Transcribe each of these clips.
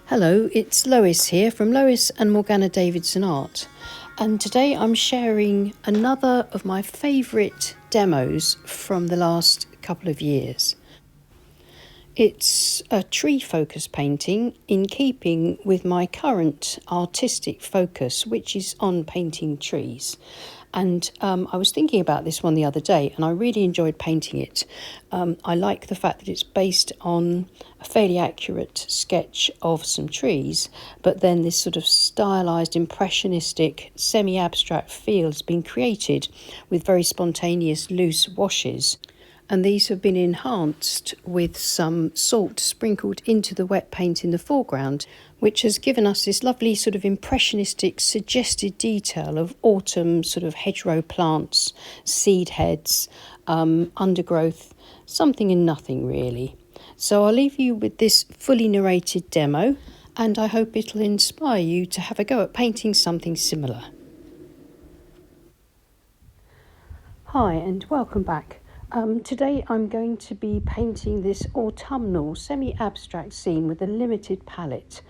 Hello, it's Lois here from Lois and Morgana Davidson Art, and today I'm sharing another of my favourite demos from the last couple of years. It's a tree focus painting in keeping with my current artistic focus, which is on painting trees. And I was thinking about this one the other day and I really enjoyed painting it. I like the fact that it's based on a fairly accurate sketch of some trees, but then this sort of stylised, impressionistic, semi-abstract feel has been created with very spontaneous loose washes. And these have been enhanced with some salt sprinkled into the wet paint in the foreground, which has given us this lovely sort of impressionistic suggested detail of autumn sort of hedgerow plants, seed heads, undergrowth, something and nothing really. So I'll leave you with this fully narrated demo, and I hope it'll inspire you to have a go at painting something similar. Hi and welcome back. Today I'm going to be painting this autumnal semi-abstract scene with a limited palette.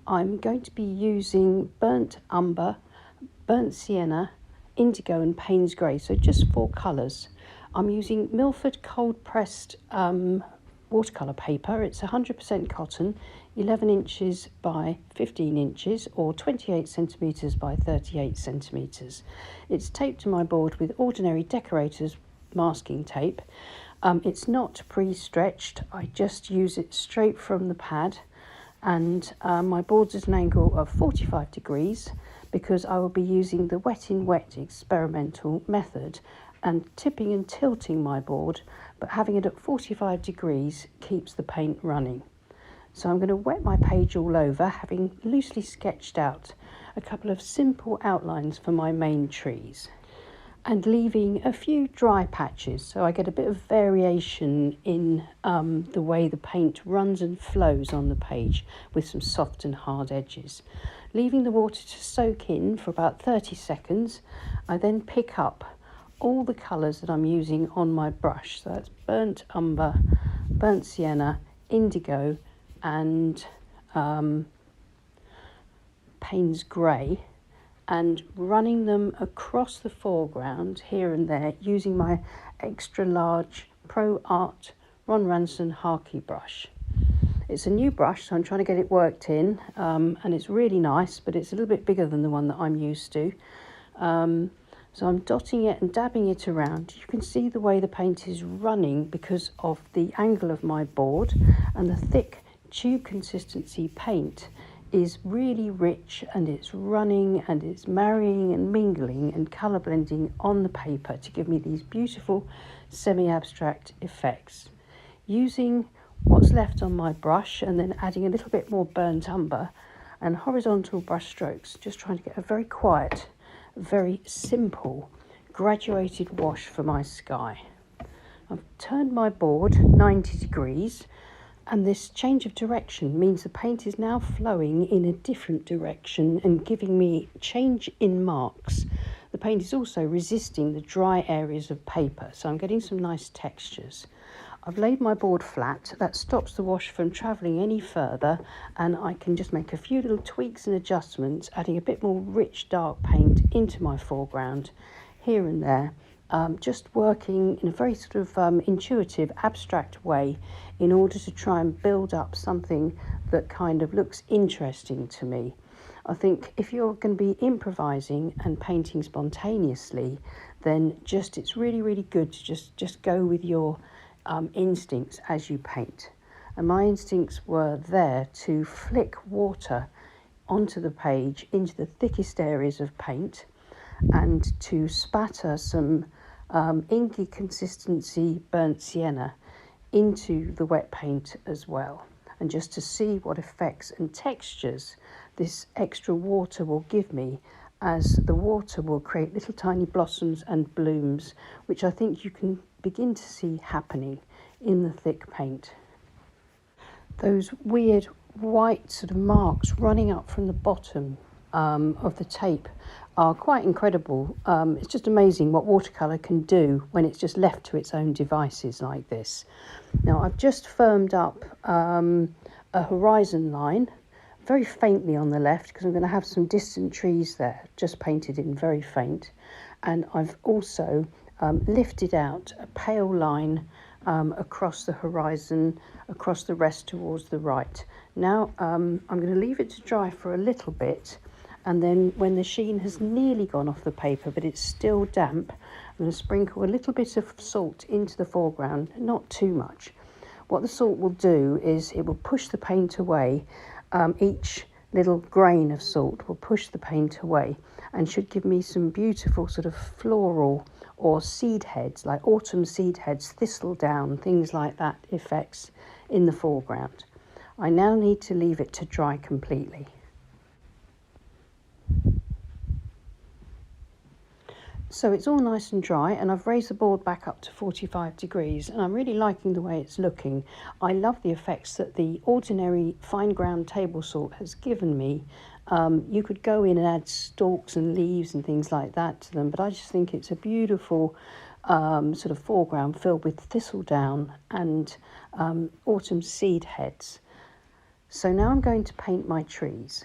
I'm going to be using burnt umber, burnt sienna, indigo and Payne's grey, so just 4 colours. I'm using Milford cold pressed watercolour paper. It's 100% cotton, 11 inches by 15 inches or 28 centimetres by 38 centimetres. It's taped to my board with ordinary decorator's masking tape. It's not pre-stretched, I just use it straight from the pad, and my board's at an angle of 45 degrees because I will be using the wet in wet experimental method and tipping and tilting my board, but having it at 45 degrees keeps the paint running. So I'm going to wet my page all over, having loosely sketched out a couple of simple outlines for my main trees, and leaving a few dry patches so I get a bit of variation in the way the paint runs and flows on the page with some soft and hard edges. Leaving the water to soak in for about 30 seconds, I then pick up all the colours that I'm using on my brush. So that's burnt umber, burnt sienna, indigo and Payne's grey, and running them across the foreground here and there using my extra large Pro Art Ron Ranson Harkey brush. It's a new brush, so I'm trying to get it worked in, and it's really nice, but it's a little bit bigger than the one that I'm used to. So I'm dotting it and dabbing it around. You can see the way the paint is running because of the angle of my board, and the thick tube consistency paint is really rich, and it's running and it's marrying and mingling and colour blending on the paper to give me these beautiful semi-abstract effects. Using what's left on my brush and then adding a little bit more burnt umber and horizontal brush strokes, just trying to get a very quiet, very simple graduated wash for my sky. I've turned my board 90 degrees, and this change of direction means the paint is now flowing in a different direction and giving me change in marks. The paint is also resisting the dry areas of paper, so I'm getting some nice textures. I've laid my board flat. That stops the wash from travelling any further, and I can just make a few little tweaks and adjustments, adding a bit more rich dark paint into my foreground here and there. Just working in a very sort of intuitive, abstract way in order to try and build up something that kind of looks interesting to me. I think if you're going to be improvising and painting spontaneously, then it's really, really good to just go with your instincts as you paint. And my instincts were there to flick water onto the page into the thickest areas of paint, and to spatter some inky consistency burnt sienna into the wet paint as well, and just to see what effects and textures this extra water will give me, as the water will create little tiny blossoms and blooms, which I think you can begin to see happening in the thick paint. Those weird white sort of marks running up from the bottom of the tape are quite incredible. It's just amazing what watercolour can do when it's just left to its own devices like this. Now I've just firmed up a horizon line very faintly on the left because I'm going to have some distant trees there, just painted in very faint. And I've also lifted out a pale line across the horizon, across the rest towards the right. Now I'm going to leave it to dry for a little bit, and then when the sheen has nearly gone off the paper but it's still damp, I'm going to sprinkle a little bit of salt into the foreground, not too much. What the salt will do is it will push the paint away. Each little grain of salt will push the paint away and should give me some beautiful sort of floral or seed heads, like autumn seed heads, thistledown, things like that effects in the foreground. I now need to leave it to dry completely. So it's all nice and dry, and I've raised the board back up to 45 degrees, and I'm really liking the way it's looking. I love the effects that the ordinary fine ground table salt has given me. You could go in and add stalks and leaves and things like that to them, but I just think it's a beautiful sort of foreground filled with thistledown and autumn seed heads. So now I'm going to paint my trees.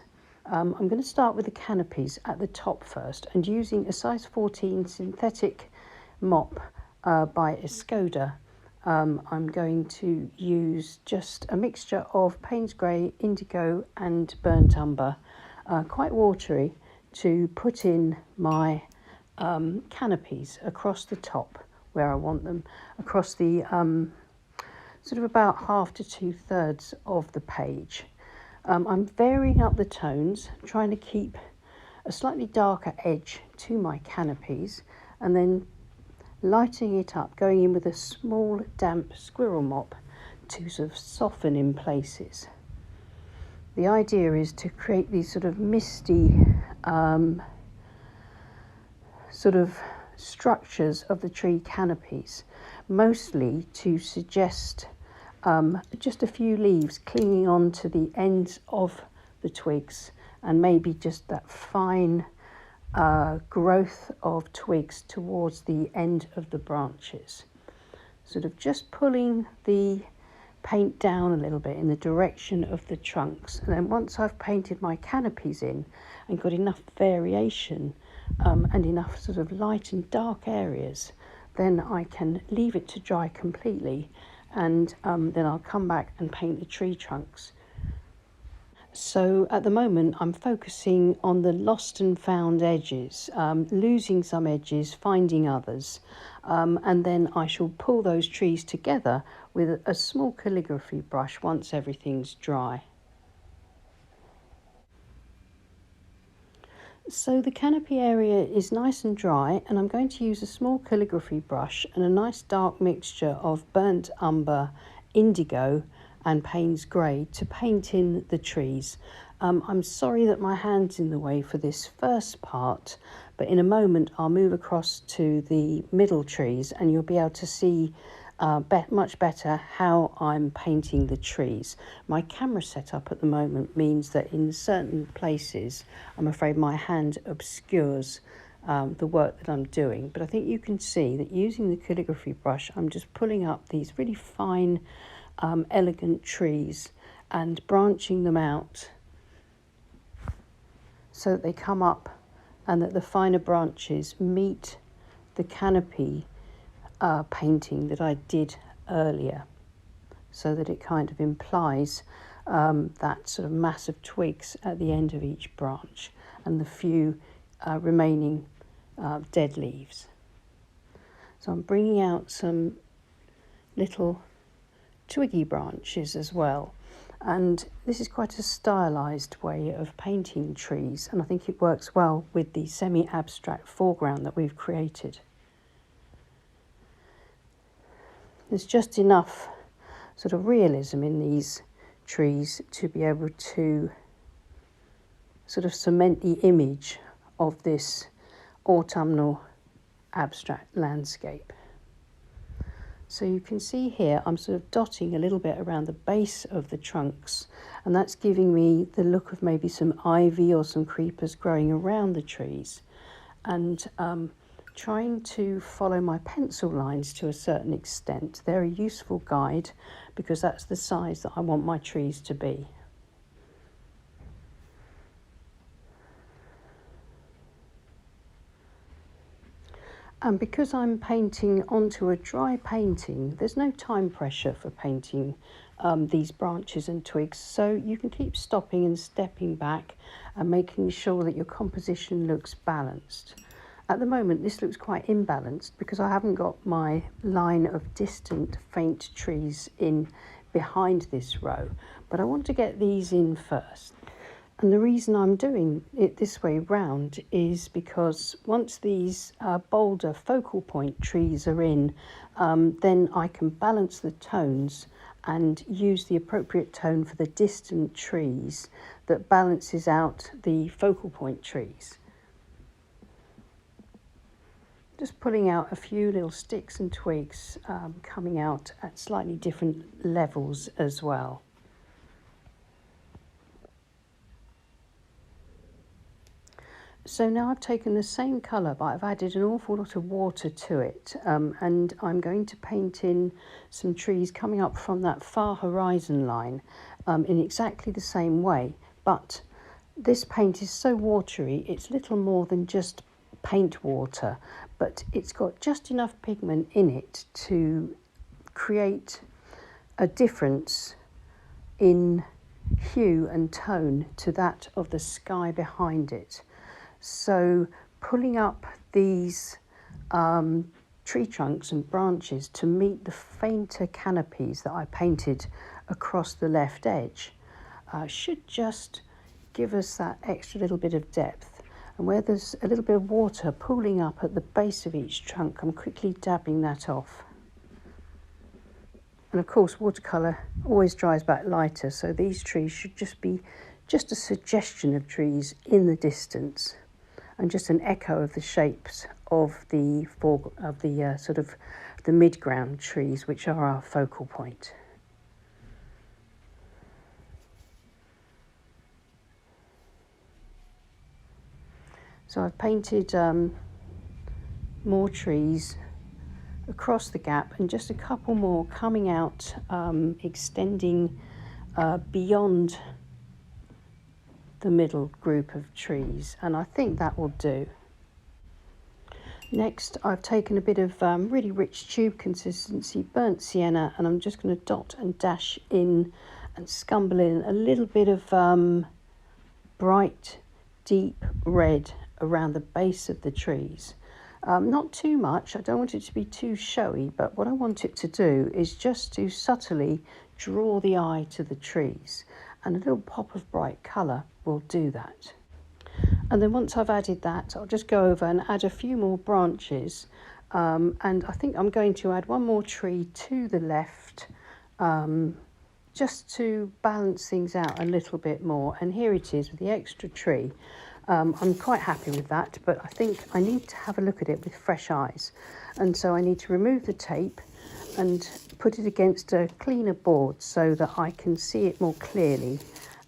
I'm going to start with the canopies at the top first, and using a size 14 synthetic mop by Escoda, I'm going to use just a mixture of Payne's Grey, Indigo and Burnt Umber, quite watery, to put in my canopies across the top where I want them, across the sort of about half to 2/3 of the page. I'm varying up the tones, trying to keep a slightly darker edge to my canopies, and then lighting it up, going in with a small damp squirrel mop to sort of soften in places. The idea is to create these sort of misty sort of structures of the tree canopies, mostly to suggest just a few leaves clinging on to the ends of the twigs, and maybe just that fine growth of twigs towards the end of the branches. Sort of just pulling the paint down a little bit in the direction of the trunks, and then once I've painted my canopies in and got enough variation and enough sort of light and dark areas, then I can leave it to dry completely, and then I'll come back and paint the tree trunks. So at the moment I'm focusing on the lost and found edges, losing some edges, finding others, and then I shall pull those trees together with a small calligraphy brush once everything's dry. So the canopy area is nice and dry, and I'm going to use a small calligraphy brush and a nice dark mixture of burnt umber, indigo and Payne's Grey to paint in the trees. I'm sorry that my hand's in the way for this first part, but in a moment I'll move across to the middle trees and you'll be able to see much better how I'm painting the trees. My camera setup at the moment means that in certain places I'm afraid my hand obscures the work that I'm doing, but I think you can see that using the calligraphy brush I'm just pulling up these really fine elegant trees and branching them out so that they come up and that the finer branches meet the canopy painting that I did earlier, so that it kind of implies that sort of mass of twigs at the end of each branch and the few remaining dead leaves. So I'm bringing out some little twiggy branches as well, and this is quite a stylized way of painting trees, and I think it works well with the semi-abstract foreground that we've created. There's just enough sort of realism in these trees to be able to sort of cement the image of this autumnal abstract landscape. So you can see here I'm sort of dotting a little bit around the base of the trunks, and that's giving me the look of maybe some ivy or some creepers growing around the trees, and trying to follow my pencil lines to a certain extent. They're a useful guide because that's the size that I want my trees to be. And because I'm painting onto a dry painting, there's no time pressure for painting these branches and twigs, so you can keep stopping and stepping back and making sure that your composition looks balanced. At the moment this looks quite imbalanced because I haven't got my line of distant faint trees in behind this row, but I want to get these in first. And the reason I'm doing it this way round is because once these bolder focal point trees are in, then I can balance the tones and use the appropriate tone for the distant trees that balances out the focal point trees. Just pulling out a few little sticks and twigs coming out at slightly different levels as well. So now I've taken the same colour, but I've added an awful lot of water to it, and I'm going to paint in some trees coming up from that far horizon line in exactly the same way. But this paint is so watery, it's little more than just paint water, but it's got just enough pigment in it to create a difference in hue and tone to that of the sky behind it. So pulling up these tree trunks and branches to meet the fainter canopies that I painted across the left edge should just give us that extra little bit of depth. And where there's a little bit of water pooling up at the base of each trunk, I'm quickly dabbing that off. And of course watercolour always dries back lighter, so these trees should just be just a suggestion of trees in the distance, and just an echo of the shapes of the sort of the mid-ground trees, which are our focal point. So I've painted more trees across the gap and just a couple more coming out, extending beyond the middle group of trees, and I think that will do. Next I've taken a bit of really rich tube consistency burnt sienna, and I'm just going to dot and dash in and scumble in a little bit of bright deep red around the base of the trees. Not too much, I don't want it to be too showy, but what I want it to do is just to subtly draw the eye to the trees, and a little pop of bright colour will do that. And then once I've added that, I'll just go over and add a few more branches, and I think I'm going to add one more tree to the left, just to balance things out a little bit more. And here it is with the extra tree. I'm quite happy with that, but I think I need to have a look at it with fresh eyes, and so I need to remove the tape and put it against a cleaner board so that I can see it more clearly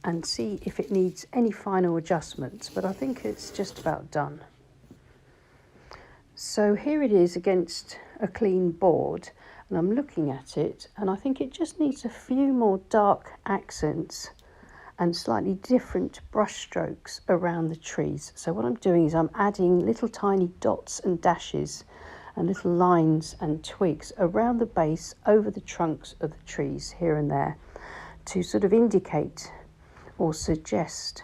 and see if it needs any final adjustments, but I think it's just about done. So here it is against a clean board, and I'm looking at it, and I think it just needs a few more dark accents and slightly different brush strokes around the trees. So what I'm doing is I'm adding little tiny dots and dashes and little lines and twigs around the base, over the trunks of the trees here and there, to sort of indicate or suggest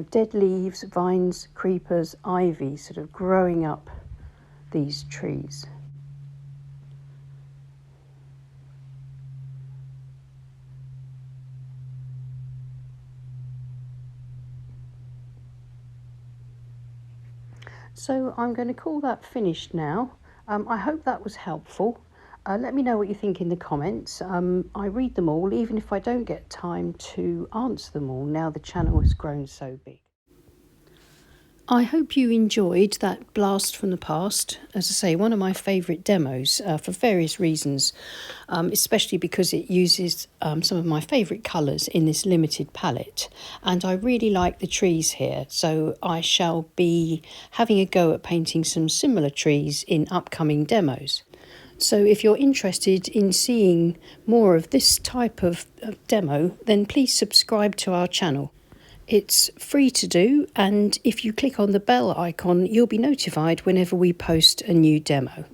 dead leaves, vines, creepers, ivy sort of growing up these trees. So I'm going to call that finished now. I hope that was helpful. Let me know what you think in the comments. I read them all, even if I don't get time to answer them all now the channel has grown so big. I hope you enjoyed that blast from the past. As I say, one of my favourite demos for various reasons, especially because it uses some of my favourite colours in this limited palette. And I really like the trees here, so I shall be having a go at painting some similar trees in upcoming demos. So if you're interested in seeing more of this type of demo, then please subscribe to our channel. It's free to do, and if you click on the bell icon, you'll be notified whenever we post a new demo.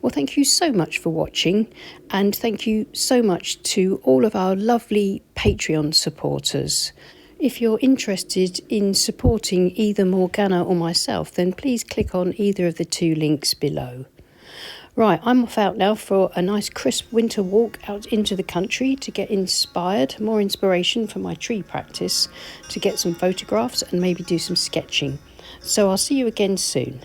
Well, thank you so much for watching, and thank you so much to all of our lovely Patreon supporters. If you're interested in supporting either Morgana or myself, then please click on either of the two links below. Right, I'm off out now for a nice crisp winter walk out into the country to get inspired, more inspiration for my tree practice, to get some photographs and maybe do some sketching. So I'll see you again soon.